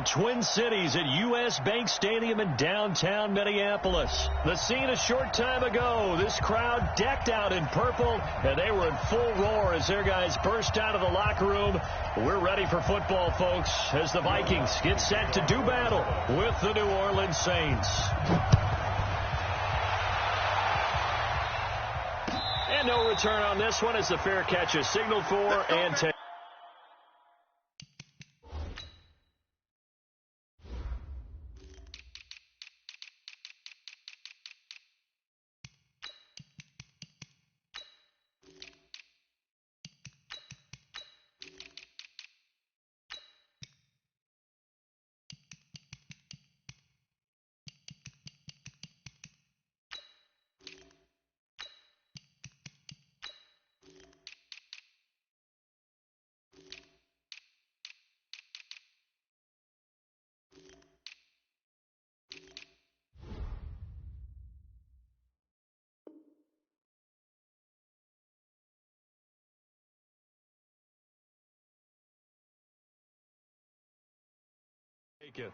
Twin Cities at U.S. Bank Stadium in downtown Minneapolis. The scene a short time ago. This crowd decked out in purple, and they were in full roar as their guys burst out of the locker room. We're ready for football, folks, as the Vikings get set to do battle with the New Orleans Saints. And no return on this one as the fair catch is signaled for and taken. Take it.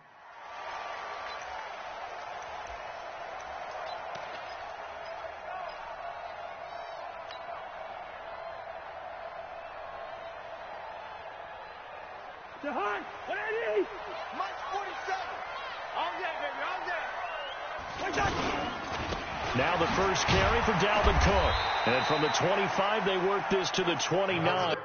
To Hunt, ready? Mike 47. All day, baby, all day. Now the first carry for Dalvin Cook. And from the 25, they work this to the 29.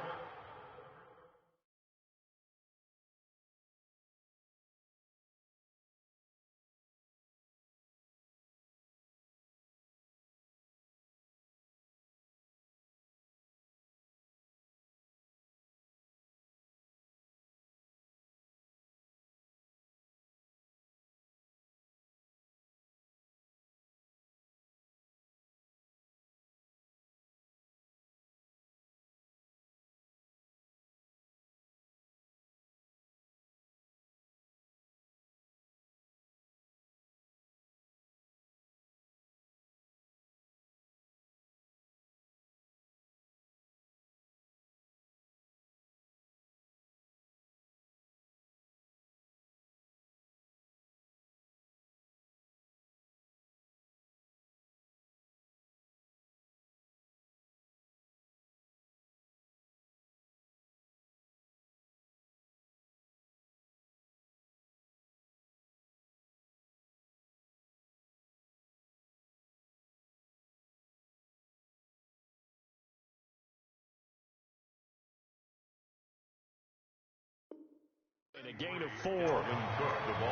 A gain of 4.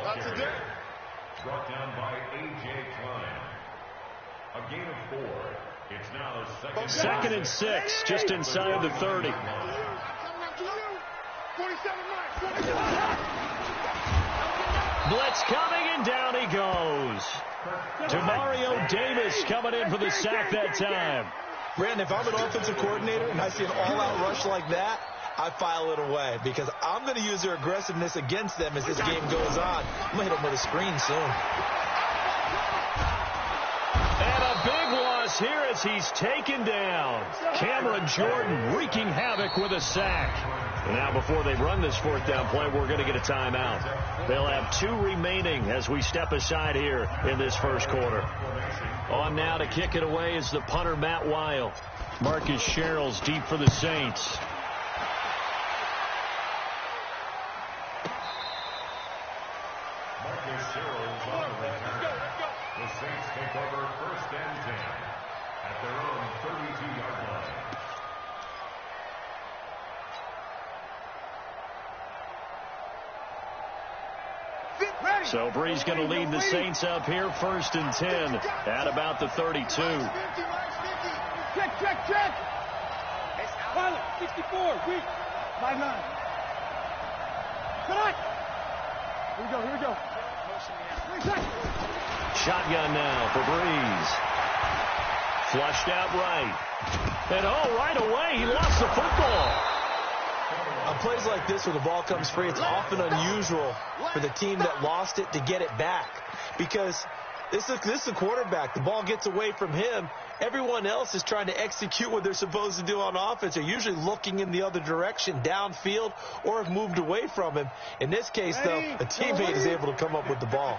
That's a day. Brought down by A.J. Klein. A gain of 4. It's now second and 6, just inside the 30. 47 miles. Blitz coming, and down he goes. Demario Davis coming in for the sack that time. Brandon, if I'm an offensive coordinator and I see an all-out rush like that, I file it away because I'm going to use their aggressiveness against them as this game goes on. I'm going to hit them with a screen soon. And a big loss here as he's taken down. Cameron Jordan wreaking havoc with a sack. Now before they run this fourth down play, we're going to get a timeout. They'll have 2 remaining as we step aside here in this first quarter. On now to kick it away is the punter, Matt Weil. Marcus Sherrill's deep for the Saints. The Saints take over first and 10 at their own 32-yard line. So Bree's going to lead the Saints up here first and 10 at about the 32. Check. Pilot, 64, weak, 5'9". Come on. Here we go. Shotgun now for Breeze. Flushed out right. And right away, he lost the football. On plays like this where the ball comes free, it's often unusual for the team that lost it to get it back because This is the quarterback. The ball gets away from him. Everyone else is trying to execute what they're supposed to do on offense. They're usually looking in the other direction, downfield, or have moved away from him. In this case, though, a teammate is able to come up with the ball.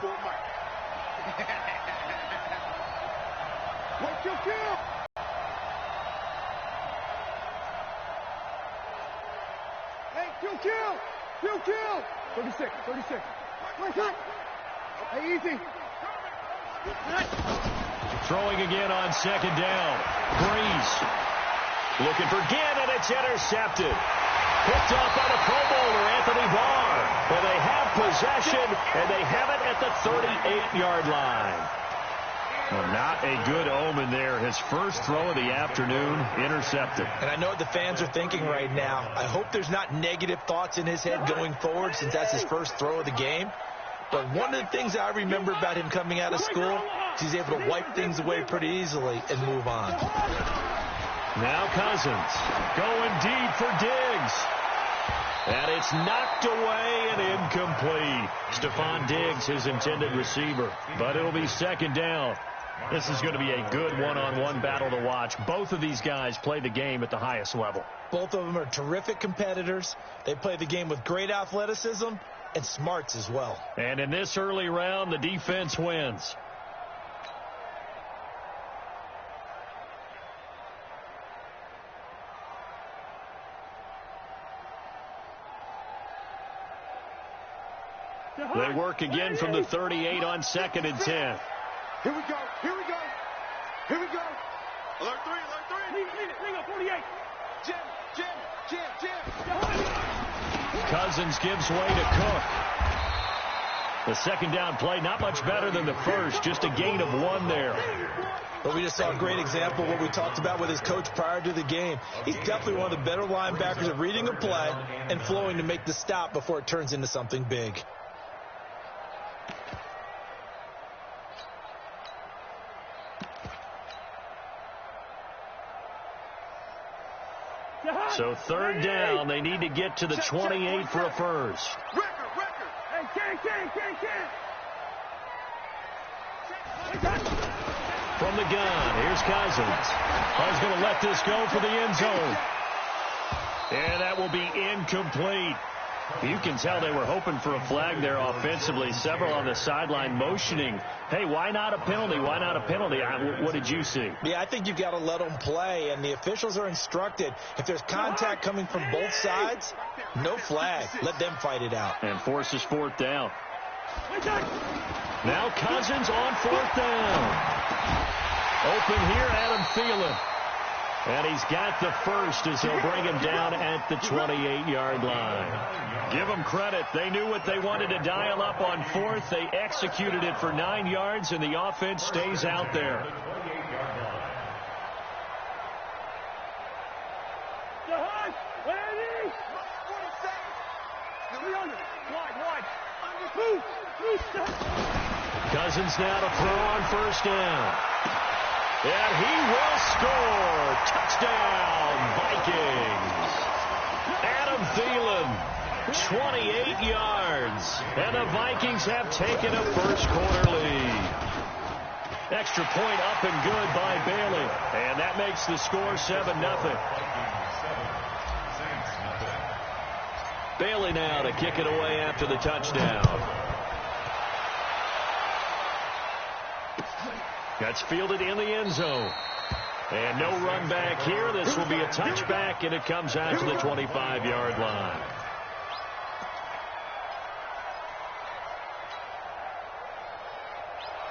Kill! 36. Hey, easy. Throwing again on second down. Breeze looking for Ginn, and it's intercepted. Picked off by the Pro Bowler, Anthony Barr. And they have possession, and they have it at the 38-yard line. Well, not a good omen there. His first throw of the afternoon, intercepted. And I know what the fans are thinking right now. I hope there's not negative thoughts in his head going forward since that's his first throw of the game. But one of the things I remember about him coming out of school is he's able to wipe things away pretty easily and move on. Now Cousins going deep for Diggs. And it's knocked away and incomplete. Stephon Diggs, his intended receiver. But it'll be second down. This is going to be a good one-on-one battle to watch. Both of these guys play the game at the highest level. Both of them are terrific competitors. They play the game with great athleticism and smarts as well. And in this early round, the defense wins. They work again from the 38 on 2nd and 10. Here we go. Alert 3. Lead up 48. Jim. Cousins gives way to Cook. The second down play, not much better than the first, just a gain of 1 there. But we just saw a great example of what we talked about with his coach prior to the game. He's definitely one of the better linebackers at reading a play and flowing to make the stop before it turns into something big. So third down, they need to get to the 28 for a first. Record. Hey, From the gun, here's Cousins. He's going to let this go for the end zone. And that will be incomplete. You can tell they were hoping for a flag there offensively. Several on the sideline motioning, hey, why not a penalty? Why not a penalty? What did you see? Yeah, I think you've got to let them play, and the officials are instructed. If there's contact coming from both sides, no flag. Let them fight it out. And forces fourth down. Now Cousins on fourth down. Open here, Adam Thielen. And he's got the first as he'll bring him down at the 28-yard line. Give them credit. They knew what they wanted to dial up on fourth. They executed it for 9 yards, and the offense stays out there. Cousins now to throw on first down. And he will score. Touchdown, Vikings. Adam Thielen, 28 yards. And the Vikings have taken a first-quarter lead. Extra point up and good by Bailey. And that makes the score 7-0. Bailey now to kick it away after the touchdown. That's fielded in the end zone. And no run back here. This will be a touchback, and it comes out to the 25-yard line.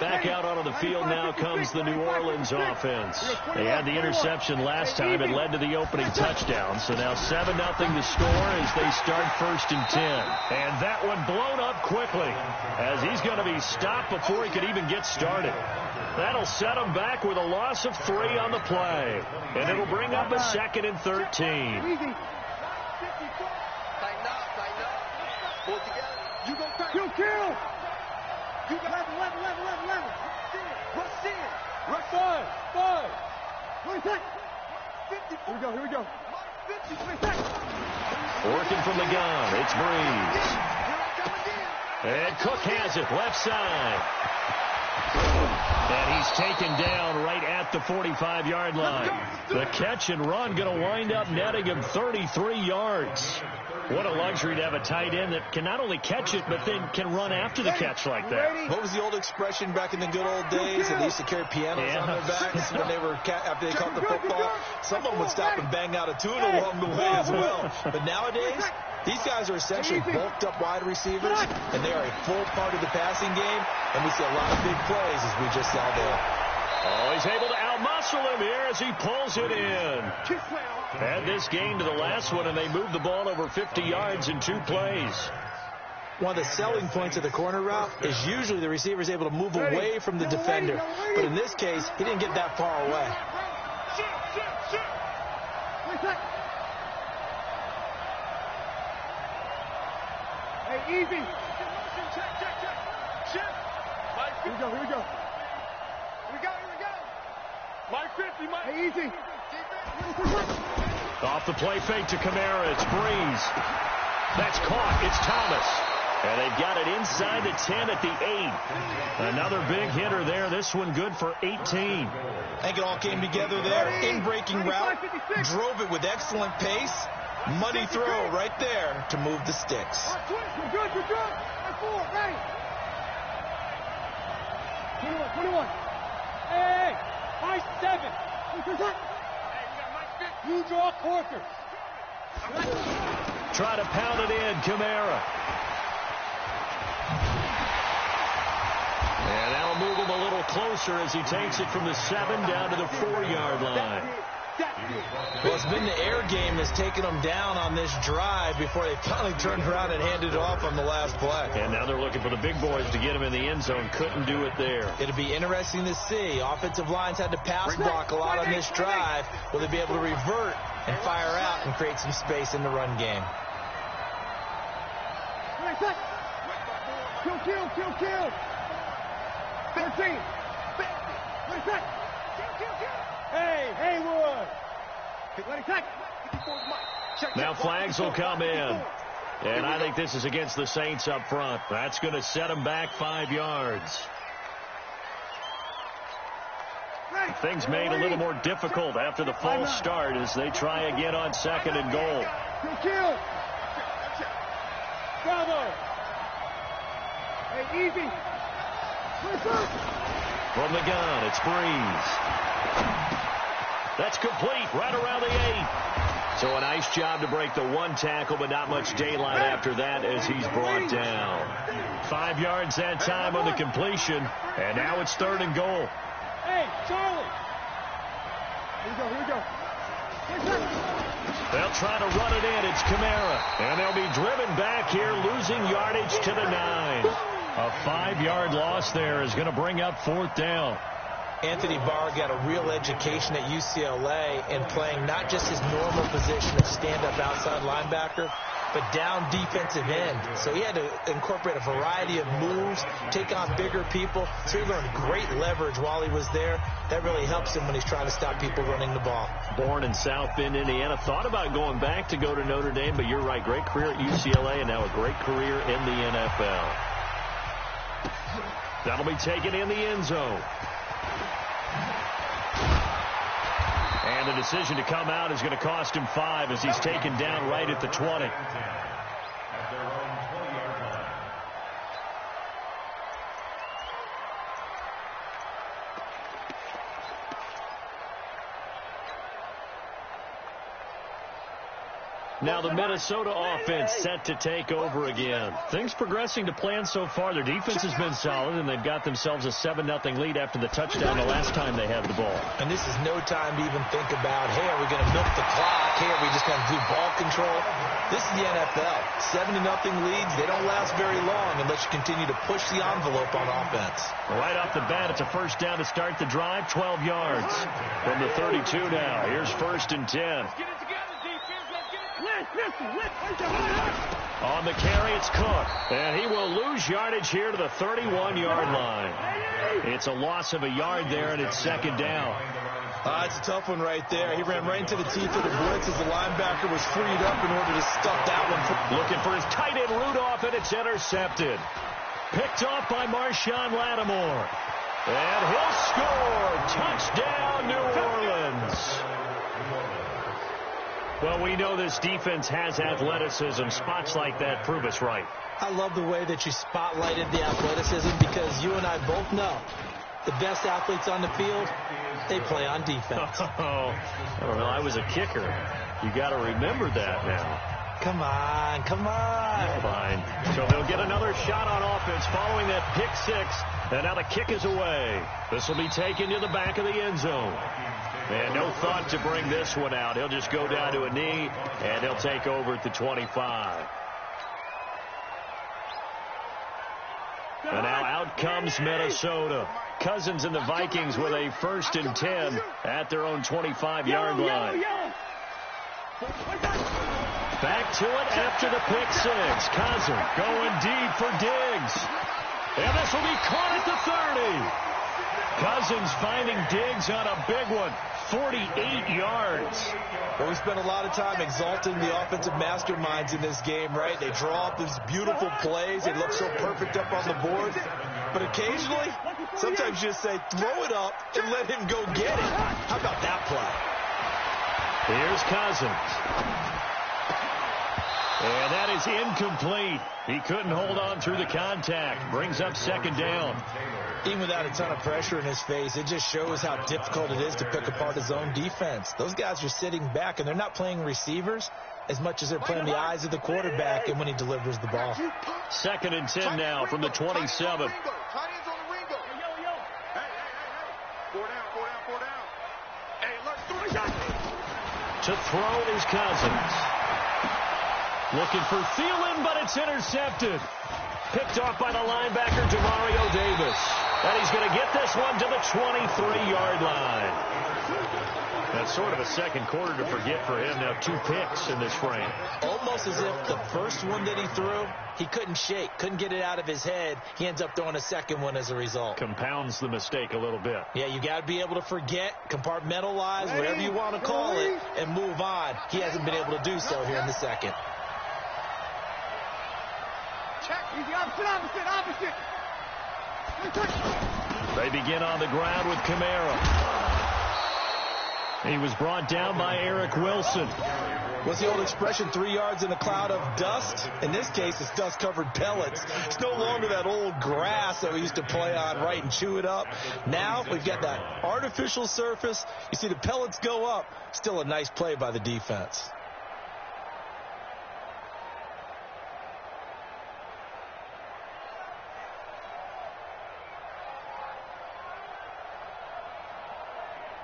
Back out onto the field now comes the New Orleans offense. They had the interception last time. It led to the opening touchdown. So now 7-0 the score as they start 1st and 10. And that one blown up quickly as he's going to be stopped before he could even get started. That'll set him back with a loss of 3 on the play. And it'll bring up a 2nd and 13. Tighten up. Pull together. You go crack. Kill. You got level. Rush in. Rush 5. 20 seconds. Here we go. 50 seconds. Working from the gun. It's Breeze. And Cook has it left side. And he's taken down right at the 45-yard line. The catch and run going to wind up netting him 33 yards. What a luxury to have a tight end that can not only catch it, but then can run after the catch like that. What was the old expression back in the good old days? They used to carry pianos on their backs when they were after they caught the football. Someone would stop and bang out a tune along the way as well. But nowadays, these guys are essentially bulked up wide receivers, and they are a full part of the passing game, and we see a lot of big plays as we just saw there. Oh, he's able to outmuscle him here as he pulls it in. Add this game to the last one, and they moved the ball over 50 yards in 2 plays. One of the selling points of the corner route is usually the receiver is able to move away from the defender. But in this case, he didn't get that far away. Hey, easy. Here we go, here we go. Mike 50, Mike. Hey, easy. Off the play fake to Kamara. It's Breeze. That's caught. It's Thomas. And they've got it inside the 10 at the 8. Another big hitter there. This one good for 18. I think it all came together there. In-breaking route. Drove it with excellent pace. Money throw right there to move the sticks. You're good, you're good. That's 4, ready. 21. Hey, Mike 7. You draw quarters. Try to pound it in, Kamara. And that'll move him a little closer as he takes it from the 7 down to the 4-yard line. Well, it's been the air game that's taken them down on this drive before they finally turned around and handed it off on the last play. And now they're looking for the big boys to get him in the end zone. Couldn't do it there. It'll be interesting to see. Offensive lines had to pass block a lot on this drive. Will they be able to revert and fire out and create some space in the run game? Kill. 13. Hey, Haywood. Now flags will come in. And I think this is against the Saints up front. That's going to set them back 5 yards. Things made a little more difficult after the false start as they try again on 2nd and goal. Kill. Bravo. Hey, easy. From the gun, it's Breeze. That's complete right around the 8. So a nice job to break the 1 tackle, but not much daylight after that as he's brought down. 5 yards that time on the completion, and now it's 3rd and goal. Hey, Charlie. Here we go. They'll try to run it in. It's Kamara, and they'll be driven back here, losing yardage to the 9. A 5-yard loss there is going to bring up 4th down. Anthony Barr got a real education at UCLA in playing not just his normal position of stand-up outside linebacker, but down defensive end. So he had to incorporate a variety of moves, take on bigger people. So he learned great leverage while he was there. That really helps him when he's trying to stop people running the ball. Born in South Bend, Indiana. Thought about going back to go to Notre Dame, but you're right. Great career at UCLA and now a great career in the NFL. That'll be taken in the end zone. And the decision to come out is going to cost him 5 as he's taken down right at the 20. At their own 20-yard line. Now the Minnesota offense set to take over again. Things progressing to plan so far. Their defense has been solid, and they've got themselves a 7-0 lead after the touchdown the last time they had the ball. And this is no time to even think about, hey, are we going to milk the clock? Hey, are we just going to do ball control? This is the NFL. 7-0 leads, they don't last very long unless you continue to push the envelope on offense. Right off the bat, it's a first down to start the drive, 12 yards from the 32 now. Here's 1st and 10. On the carry, it's Cook. And he will lose yardage here to the 31-yard line. It's a loss of a yard there, and it's 2nd down. It's a tough one right there. He ran right into the teeth of the blitz as the linebacker was freed up in order to stuff that one. Looking for his tight end Rudolph, and it's intercepted. Picked off by Marshawn Lattimore. And he'll score. Touchdown, New Orleans. Well, we know this defense has athleticism. Spots like that prove us right. I love the way that you spotlighted the athleticism because you and I both know the best athletes on the field, they play on defense. Oh, I don't know. I was a kicker. You got to remember that now. Come on, come on. Fine. So they'll get another shot on offense following that pick six. And now the kick is away. This will be taken to the back of the end zone. And no thought to bring this one out. He'll just go down to a knee, and he'll take over at the 25. And now out comes Minnesota. Cousins and the Vikings with a 1st and 10 at their own 25-yard line. Back to it after the pick six. Cousins going deep for Diggs. And this will be caught at the 30. Cousins finding Diggs on a big one. 48 yards. Well, we spent a lot of time exalting the offensive masterminds in this game, right? They draw up these beautiful plays. They look so perfect up on the board. But occasionally, sometimes you just say, throw it up and let him go get it. How about that play? Here's Cousins. And that is incomplete. He couldn't hold on through the contact. Brings up 2nd down. Even without a ton of pressure in his face, it just shows how difficult it is to pick apart his own defense. Those guys are sitting back, and they're not playing receivers as much as they're playing the eyes of the quarterback and when he delivers the ball. 2nd and 10 now from the 27. To throw is Cousins. Looking for Thielen, but it's intercepted. Picked off by the linebacker, Demario Davis. And he's going to get this one to the 23-yard line. That's sort of a second quarter to forget for him. Now 2 picks in this frame. Almost as if the first one that he threw, he couldn't shake, couldn't get it out of his head. He ends up throwing a second one as a result. Compounds the mistake a little bit. Yeah, you got to be able to forget, compartmentalize, whatever you want to call it, and move on. He hasn't been able to do so here in the second. Easy, opposite. They begin on the ground with Kamara. He was brought down by Eric Wilson. What's the old expression, 3 yards in a cloud of dust? In this case, it's dust-covered pellets. It's no longer that old grass that we used to play on, right, and chew it up. Now we've got that artificial surface. You see the pellets go up. Still a nice play by the defense.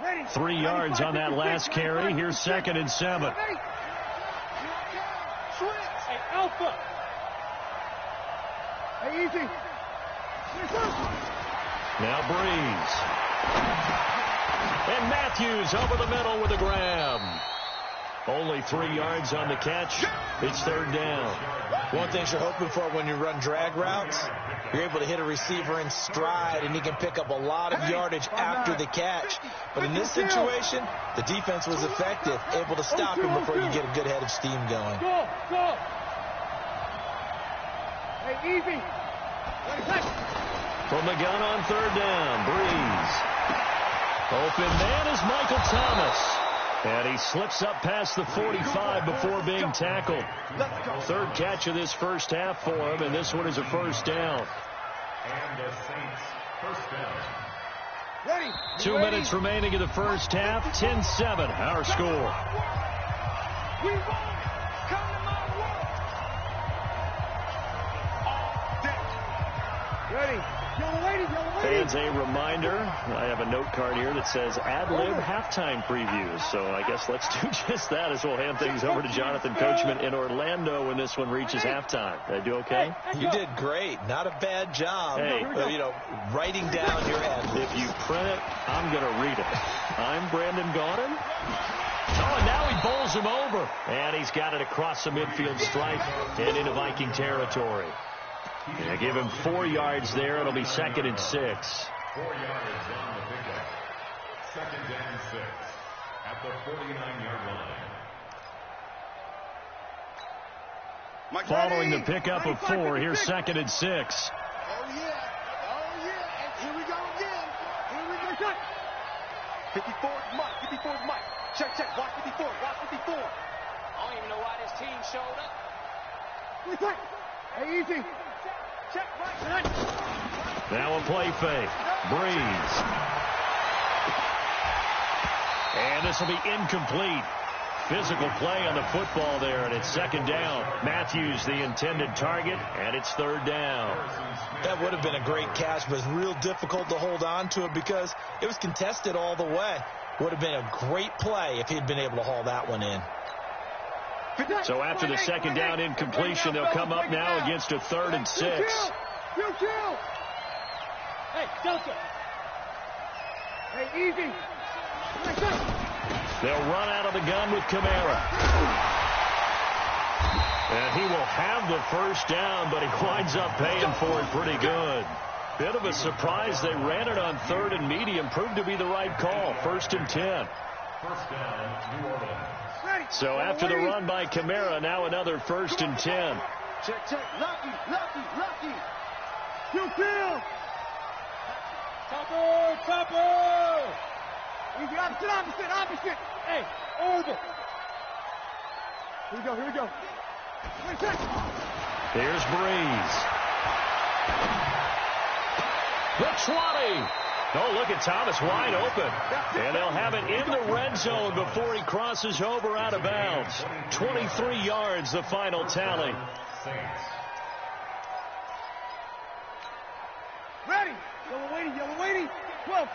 Ready. 3 yards on that last carry. Here's 2nd and 7. Hey, Alpha. Hey, easy. Now Breeze. And Matthews over the middle with a grab. Only 3 yards on the catch. It's 3rd down. One thing you're hoping for when you run drag routes, you're able to hit a receiver in stride, and he can pick up a lot of yardage after the catch. But in this situation, the defense was effective, able to stop him before you get a good head of steam going. Go. Hey, easy. From the gun on 3rd down, Breeze. Open man is Michael Thomas. And he slips up past the 45 before being tackled. 3rd catch of this first half for him, and this one is a 1st down. And the Saints, 1st down. Ready. 2 minutes remaining in the first half. 10-7, our score. We won. Come to my world. Ready. Yellow lady. Fans, a reminder, I have a note card here that says ad-lib halftime previews. So I guess let's do just that as we'll hand things over to Jonathan Coachman in Orlando when this one reaches halftime. Did I do okay? You did great. Not a bad job. Hey. Writing down your ad. If you print it, I'm going to read it. I'm Brandon Gaudin. Oh, and now he bowls him over. And he's got it across the midfield stripe and into Viking territory. They give him 4 yards there. It'll be 2nd and 6. 4 yards on the pickup. 2nd and 6 at the 49-yard line. Following the pickup of 4, here's 2nd and 6. Oh, yeah. And here we go again. check. 54 is Mike. 54 is Mike. Check, check. Watch 54. Watch 54. I don't even know why this team showed up. Check. Hey, easy. Check, right. Now a play fake. Breeze. And this will be incomplete. Physical play on the football there, and it's second down. Matthews, the intended target, and it's third down. That would have been a great catch, but it's real difficult to hold on to it because it was contested all the way. Would have been a great play if he'd been able to haul that one in. So after the second down incompletion, they'll come up now against a 3rd and 6. Hey, Delta. Hey, easy. They'll run out of the gun with Kamara. And he will have the first down, but he winds up paying for it pretty good. Bit of a surprise. They ran it on 3rd and medium. Proved to be the right call. 1st and 10. First down, New Orleans. So after the run by Kamara, now another 1st and 10. Check, check. Lucky. Kill. Topper. Easy, opposite. Hey, orbit. Here we go. Here's Breeze. The 20. Oh, look at Thomas wide open. And they'll have it in the red zone before he crosses over out of bounds. 23 yards, the final tally. Ready. Yellow waiting. 12.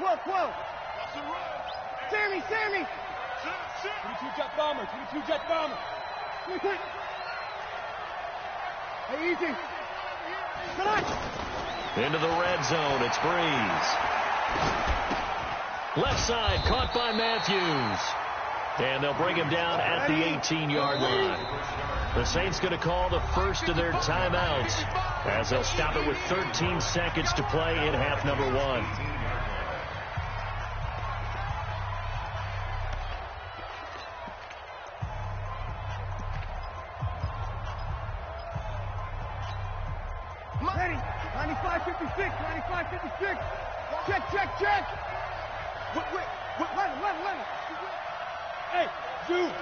Sammy. 22 jet bomber. Quick. Hey, easy. Come on. Into the red zone, it's Breeze. Left side, caught by Matthews. And they'll bring him down at the 18-yard line. The Saints going to call the first of their timeouts as they'll stop it with 13 seconds to play in half number 1. Ready. 95-56. Check. Wait. Run. Hey, Dude.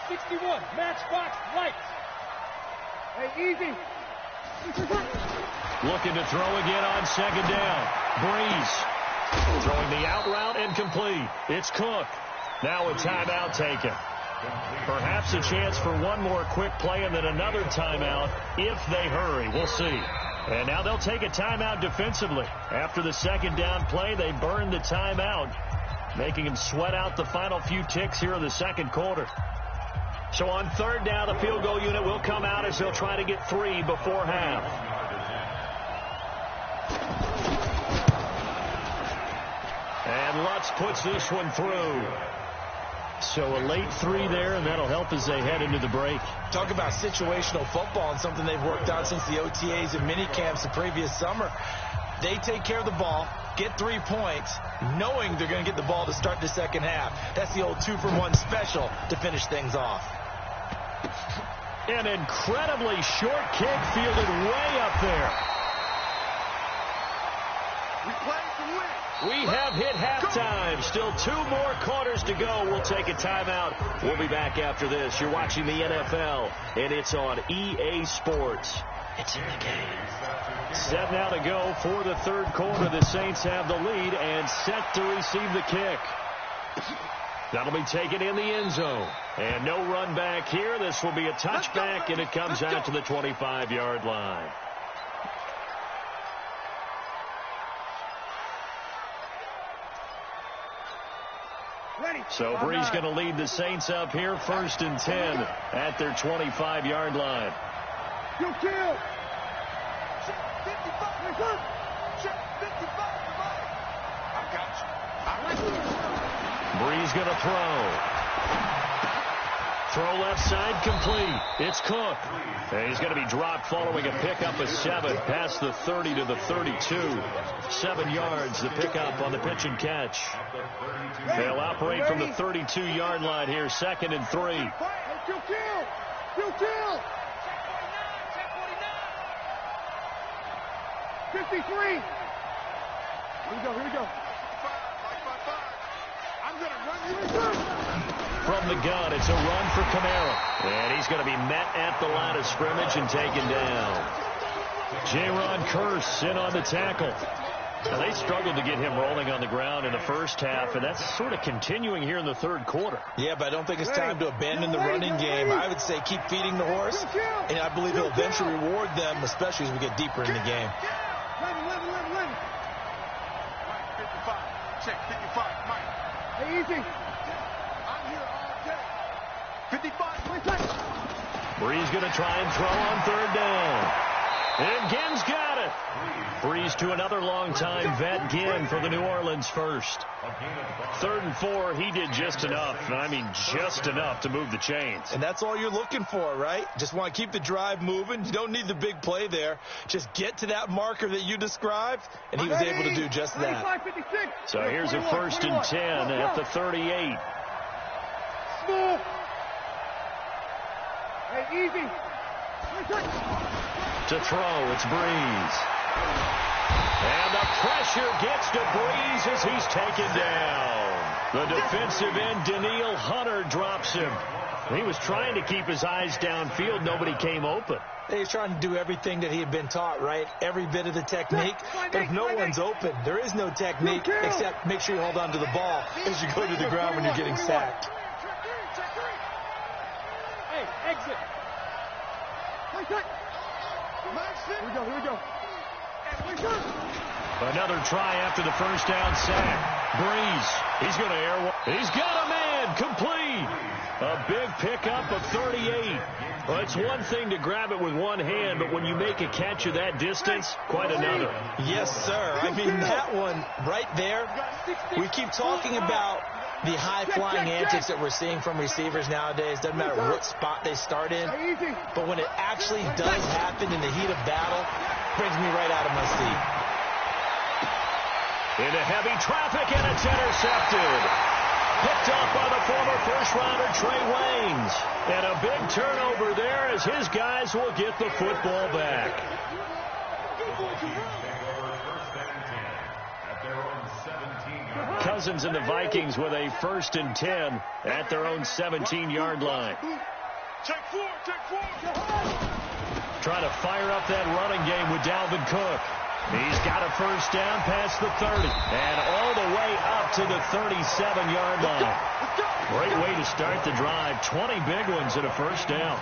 61. Matchbox lights. Hey, easy. Looking to throw again on second down. Breeze throwing the out route incomplete. It's Cook. Now a timeout taken. Perhaps a chance for one more quick play and then another timeout if they hurry. We'll see. And now they'll take a timeout defensively. After the second down play, they burn the timeout, making them sweat out the final few ticks here in the second quarter. So on third down, the field goal unit will come out as they'll try to get 3 before half. And Lutz puts this one through. So a late 3 there, and that'll help as they head into the break. Talk about situational football and something they've worked out since the OTAs and mini camps the previous summer. They take care of the ball, get 3 points, knowing they're going to get the ball to start the second half. That's the old 2-for-1 special to finish things off. An incredibly short kick fielded way up there. We play to win. We have hit halftime. Still 2 more quarters to go. We'll take a timeout. We'll be back after this. You're watching the NFL, and it's on EA Sports. It's in the game. 7 now to go for the third quarter. The Saints have the lead and set to receive the kick. That'll be taken in the end zone. And no run back here. This will be a touchback, and it comes out to the 25-yard line. So Breeze going to lead the Saints up here, 1st and 10 at their 25-yard line. You kill. 55. Check 55. I got you. Breeze going to throw. Throw left side complete. It's Cook. And he's going to be dropped following a pickup of 7 past the 30 to the 32. 7 yards, the pickup on the pitch and catch. They'll operate from the 32-yard line here, 2nd and 3. You kill. 53. Here we go. From the gun, it's a run for Kamara. And he's going to be met at the line of scrimmage and taken down. Jaron Kearse in on the tackle. Now, they struggled to get him rolling on the ground in the first half, and that's sort of continuing here in the third quarter. Yeah, but I don't think it's time to abandon the running game. I would say keep feeding the horse, and I believe he'll eventually reward them, especially as we get deeper in the game. 55. Check 55. Mike. Hey, easy. I'm here all day. 55. Bree's going to try and throw on third down. And Ginn's got it. Breeze to another long-time vet, Ginn, for the New Orleans first. 3rd and 4, he did just enough. I mean, just enough to move the chains. And that's all you're looking for, right? Just want to keep the drive moving. You don't need the big play there. Just get to that marker that you described, and he was able to do just that. So here's a 1st and 10 at the 38. Small. Hey, easy. To throw, it's Breeze. And the pressure gets to Breeze as he's taken down. The defensive end, Daniil Hunter, drops him. He was trying to keep his eyes downfield. Nobody came open. He was trying to do everything that he had been taught, right? Every bit of the technique. But if no one's open, there is no technique except make sure you hold on to the ball as you go to the ground when you're getting sacked. Hey, exit. Here we go. Another try after the first down sack. Breeze, he's going to air one. He's got a man, complete. A big pickup of 38. Well, it's one thing to grab it with one hand, but when you make a catch of that distance, quite another. Yes, sir. I mean, that one right there, we keep talking about the high-flying antics that we're seeing from receivers nowadays. Doesn't matter what spot they start in. But when it actually does happen in the heat of battle, it brings me right out of my seat. Into heavy traffic, and it's intercepted. Picked off by the former first-rounder Trey Waynes. And a big turnover there as his guys will get the football back. Cousins and the Vikings with a 1st and 10 at their own 17-yard line. Trying to fire up that running game with Dalvin Cook. He's got a first down past the 30 and all the way up to the 37-yard line. Great way to start the drive. 20 big ones and a first down.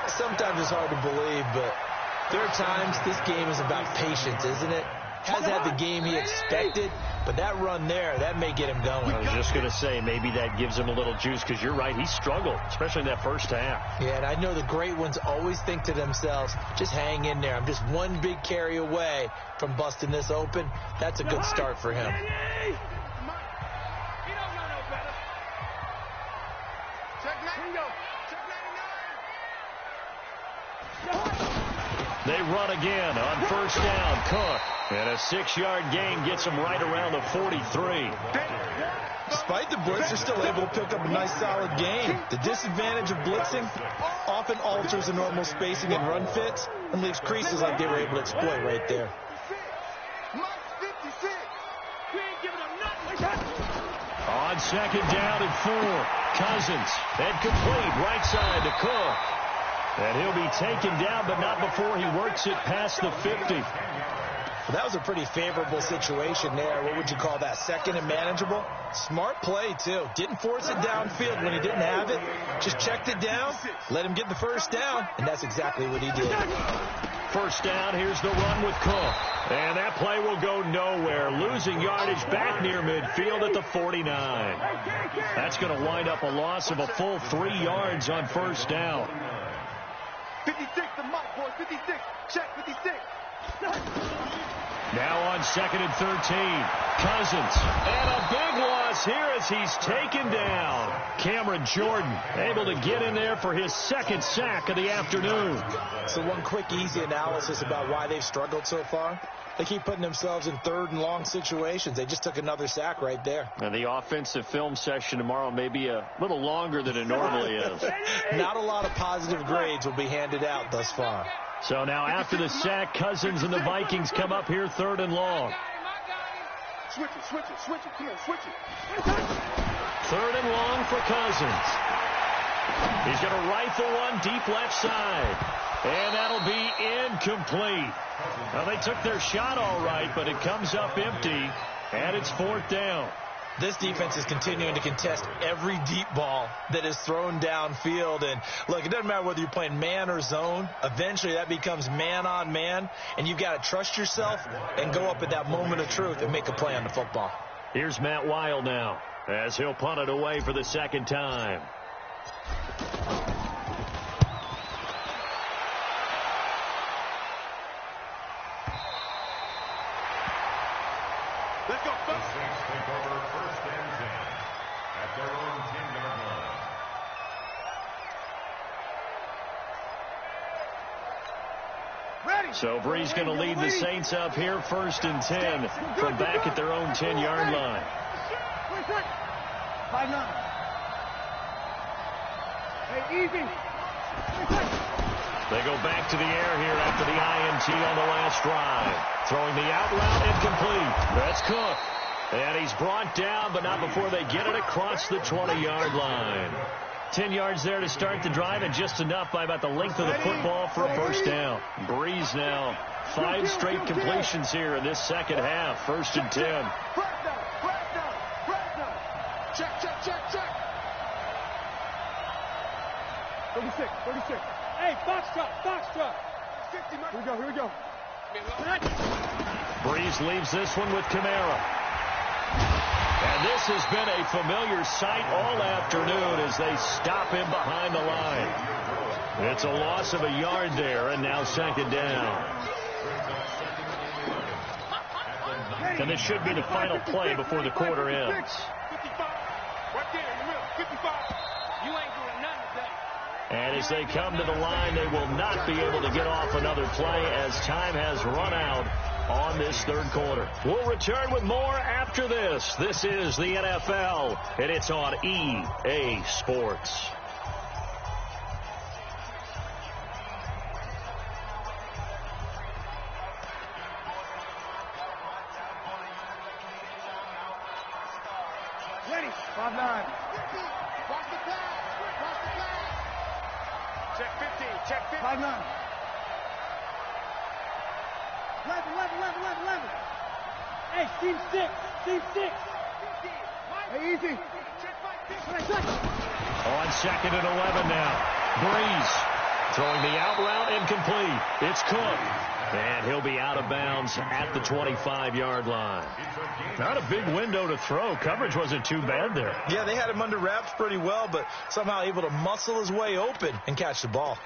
Sometimes it's hard to believe, but there are times this game is about patience, isn't it? Has had the game he expected, but that run there, that may get him going. I was just going to say, maybe that gives him a little juice, because you're right, he struggled, especially in that first half. Yeah, and I know the great ones always think to themselves, just hang in there. I'm just one big carry away from busting this open. That's a good start for him. They run again on first down. Cook. And a 6-yard gain gets him right around the 43. Despite the blitz, they're still able to pick up a nice, solid gain. The disadvantage of blitzing often alters the normal spacing and run fits and leaves creases like they were able to exploit right there. On 2nd down and 4. Cousins. And complete right side to Cook. And he'll be taken down, but not before he works it past the 50. Well, that was a pretty favorable situation there. What would you call that? 2nd and manageable? Smart play, too. Didn't force it downfield when he didn't have it. Just checked it down, let him get the first down, and that's exactly what he did. First down, here's the run with Cook. And that play will go nowhere. Losing yardage back near midfield at the 49. That's going to wind up a loss of a full 3 yards on first down. 56, the mic, boy, 56. Check 56. Now on 2nd and 13. Cousins. And a big loss here as he's taken down. Cameron Jordan able to get in there for his 2nd sack of the afternoon. So one quick, easy analysis about why they've struggled so far. They keep putting themselves in 3rd and long situations. They just took another sack right there. And the offensive film session tomorrow may be a little longer than it normally is. Not a lot of positive grades will be handed out thus far. So now after the sack, Cousins and the Vikings come up here 3rd and long. Switch it. Come on, switch it. Third and long for Cousins. He's going to rifle one deep left side. And that'll be incomplete. Well, they took their shot all right, but it comes up empty, and it's fourth down. This defense is continuing to contest every deep ball that is thrown downfield. And, look, it doesn't matter whether you're playing man or zone. Eventually, that becomes man on man, and you've got to trust yourself and go up at that moment of truth and make a play on the football. Here's Matt Weil now as he'll punt it away for the second time. Let's go. The Saints take over first and 10 at their own 10-yard line. Ready. So Bree's going to lead the Saints up here first and 10 from back at their own 10-yard line. 5-9. Hey, easy. They go back to the air here after the INT on the last drive. Throwing the out route incomplete. That's Cook. And he's brought down, but not before they get it across the 20-yard line. 10 yards there to start the drive, and just enough by about the length of the football for a first down. Breeze now 5 straight completions here in this second half. First and 10. Check. 36. Hey, box truck. 50. Here we go. Breeze leaves this one with Kamara. And this has been a familiar sight all afternoon as they stop him behind the line. It's a loss of a yard there, and now second down. And this should be the final play before the quarter ends. 55. Right there in the middle. 55. You ain't doing nothing today. And as they come to the line, they will not be able to get off another play as time has run out on this third quarter. We'll return with more after this. This is the NFL, and it's on EA Sports. Ready. 5-9. Watch the pass. Check 15. 5-9. 11. Hey, team 6. Hey, easy. On second and 11 now. Breeze throwing the out route incomplete. It's Cook. And he'll be out of bounds at the 25-yard line. Not a big window to throw. Coverage wasn't too bad there. Yeah, they had him under wraps pretty well, but somehow able to muscle his way open and catch the ball.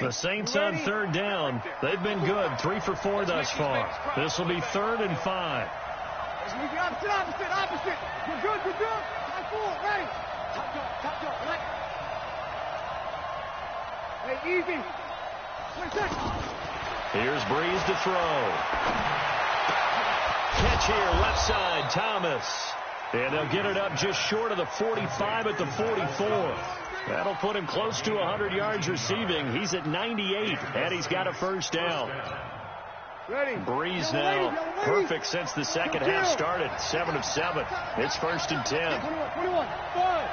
The Saints on third down. They've been good. 3 for 4 thus far. This will be 3rd and 5. Opposite. You're good. High forward. Ready. Top dog. Hey, easy. 20 seconds. Here's Breeze to throw. Catch here, left side, Thomas. And they'll get it up just short of the 45 at the 44. That'll put him close to 100 yards receiving. He's at 98, and he's got a first down. Ready. Breeze now perfect since the second half started. 7 of 7. It's 1st and 10. 21. 5.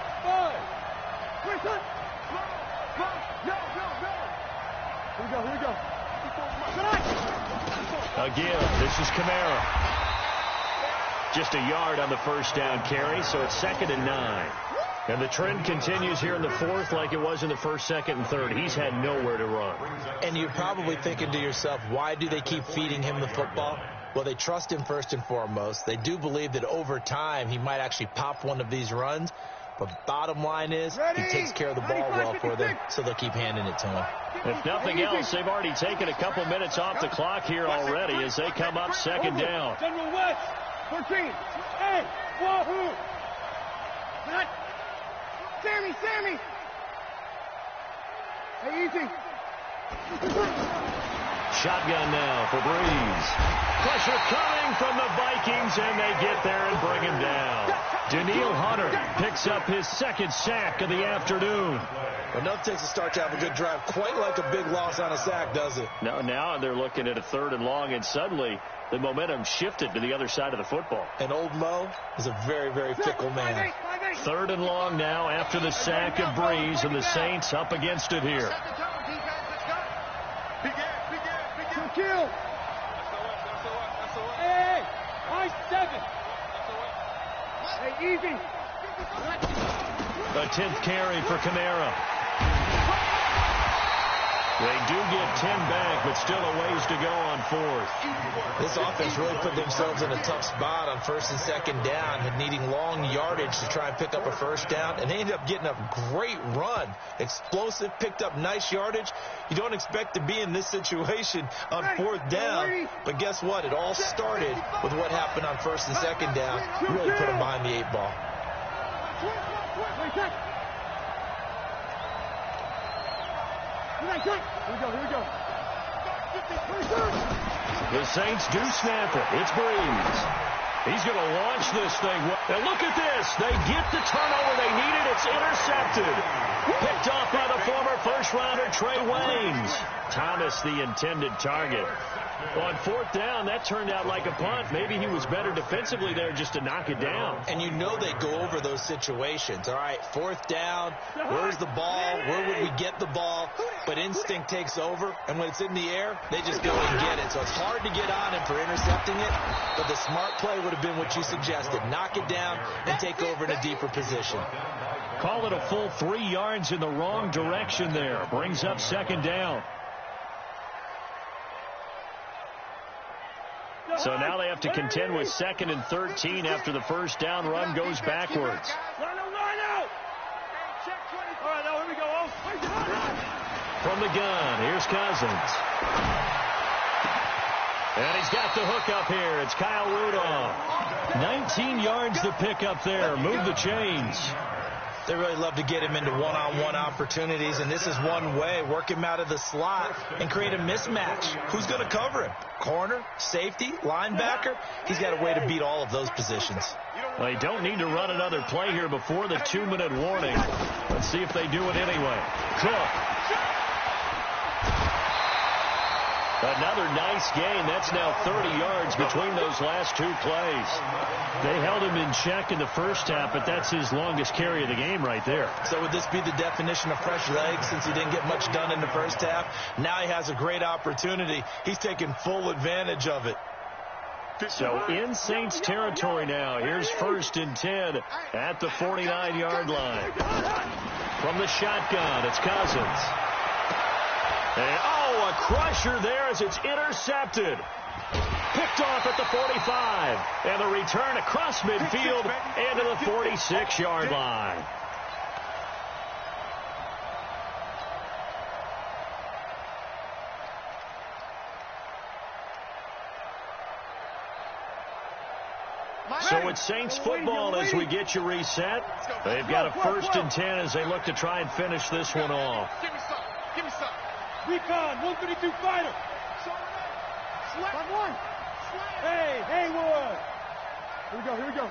Here we go. Again, this is Kamara. Just a yard on the first down carry, so it's 2nd and 9. And the trend continues here in the 4th like it was in the 1st, 2nd, and 3rd. He's had nowhere to run. And you're probably thinking to yourself, why do they keep feeding him the football? Well, they trust him first and foremost. They do believe that over time he might actually pop one of these runs. But bottom line is, he takes care of the ball well for them, so they'll keep handing it to him. If nothing else, they've already taken a couple minutes off the clock here already as they come up 2nd down. General West. 13. Hey, wahoo. Not. Sammy. Hey, easy. Shotgun now for Breeze. Pressure coming from the Vikings, and they get there and bring him down. Daniil Hunter picks up his second sack of the afternoon. Well, nothing takes a start to have a good drive quite like a big loss on a sack, does it? Now they're looking at a 3rd and long, and suddenly the momentum shifted to the other side of the football. And old Mo is a very, very fickle man. 3rd and long now after the sack of Breeze, and the Saints up against it here. Kill. Hey, nice 7. Hey, easy. The 10th carry for Kamara. They do get 10 back, but still a ways to go on 4th. This offense really put themselves in a tough spot on 1st and 2nd down, needing long yardage to try and pick up a 1st down, and they ended up getting a great run. Explosive, picked up nice yardage. You don't expect to be in this situation on 4th down, but guess what? It all started with what happened on 1st and 2nd down. Really put them behind the 8 ball. Here we go. The Saints do snap it. It's Breeze. He's going to launch this thing. And look at this. They get the turnover they needed. It's intercepted. Picked off by the former first-rounder Trey Waynes. Thomas, the intended target. On 4th down, that turned out like a punt. Maybe he was better defensively there just to knock it down. And you know they go over those situations. All right, 4th down, where's the ball? Where would we get the ball? But instinct takes over, and when it's in the air, they just go and get it. So it's hard to get on him for intercepting it, but the smart play would have been what you suggested. Knock it down and take over in a deeper position. Call it a full 3 yards in the wrong direction there. Brings up 2nd down. So now they have to contend with 2nd and 13 after the 1st down run goes backwards. Run out! All right, now here we go. From the gun, here's Cousins. And he's got the hook up here. It's Kyle Rudolph. 19 yards to pick up there. Move the chains. They really love to get him into one-on-one opportunities, and this is one way. Work him out of the slot and create a mismatch. Who's going to cover him? Corner, safety, linebacker? He's got a way to beat all of those positions. They don't need to run another play here before the 2-minute warning. Let's see if they do it anyway. Cook. Another nice gain. That's now 30 yards between those last 2 plays. They held him in check in the first half, but that's his longest carry of the game right there. So would this be the definition of fresh legs since he didn't get much done in the first half? Now he has a great opportunity. He's taking full advantage of it. So in Saints territory now. Here's 1st and 10 at the 49-yard line. From the shotgun, it's Cousins. And, a crusher there as it's intercepted. Picked off at the 45. And the return across midfield and to the 46-yard line. So it's Saints football as we get you reset. They've got a 1st and 10 as they look to try and finish this one off. Give me some. Recon, 132 fighter. One. Hey, Haywood. Here we go.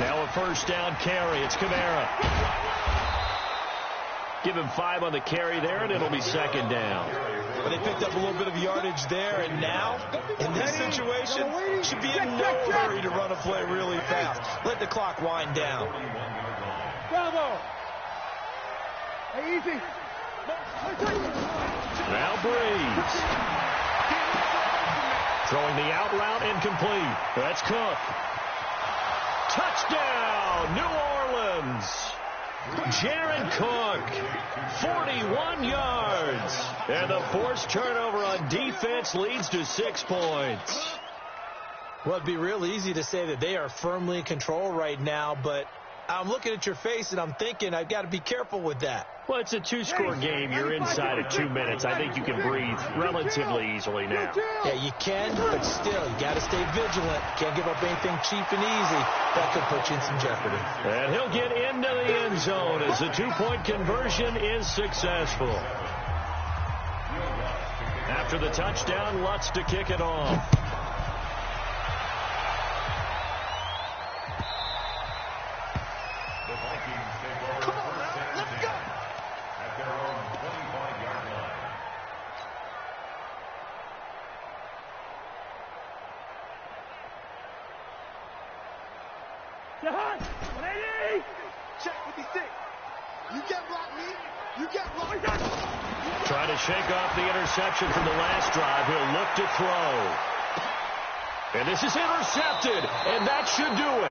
Now a 1st down carry. It's Kamara. Give him 5 on the carry there, and it'll be 2nd down. But they picked up a little bit of yardage there, and now, in this situation, should be in no hurry to run a play really fast. Let the clock wind down. Bravo. Hey, easy. Now Breeze. Throwing the out route incomplete. That's Cook. Touchdown, New Orleans. Jaron Cook, 41 yards. And the forced turnover on defense leads to 6 points. Well, it'd be real easy to say that they are firmly in control right now, but I'm looking at your face and I'm thinking I've got to be careful with that. Well, it's a 2-score game. You're inside of 2 minutes. I think you can breathe relatively easily now. Yeah, you can, but still, you got to stay vigilant. Can't give up anything cheap and easy. That could put you in some jeopardy. And he'll get into the end zone as the 2-point conversion is successful. After the touchdown, Lutz to kick it off. The Vikings take over first and 10 at their own 25-yard line. Check 56. You get blocked, me. You get blocked. Try to shake off the interception from the last drive. He'll look to throw. And this is intercepted, and that should do it.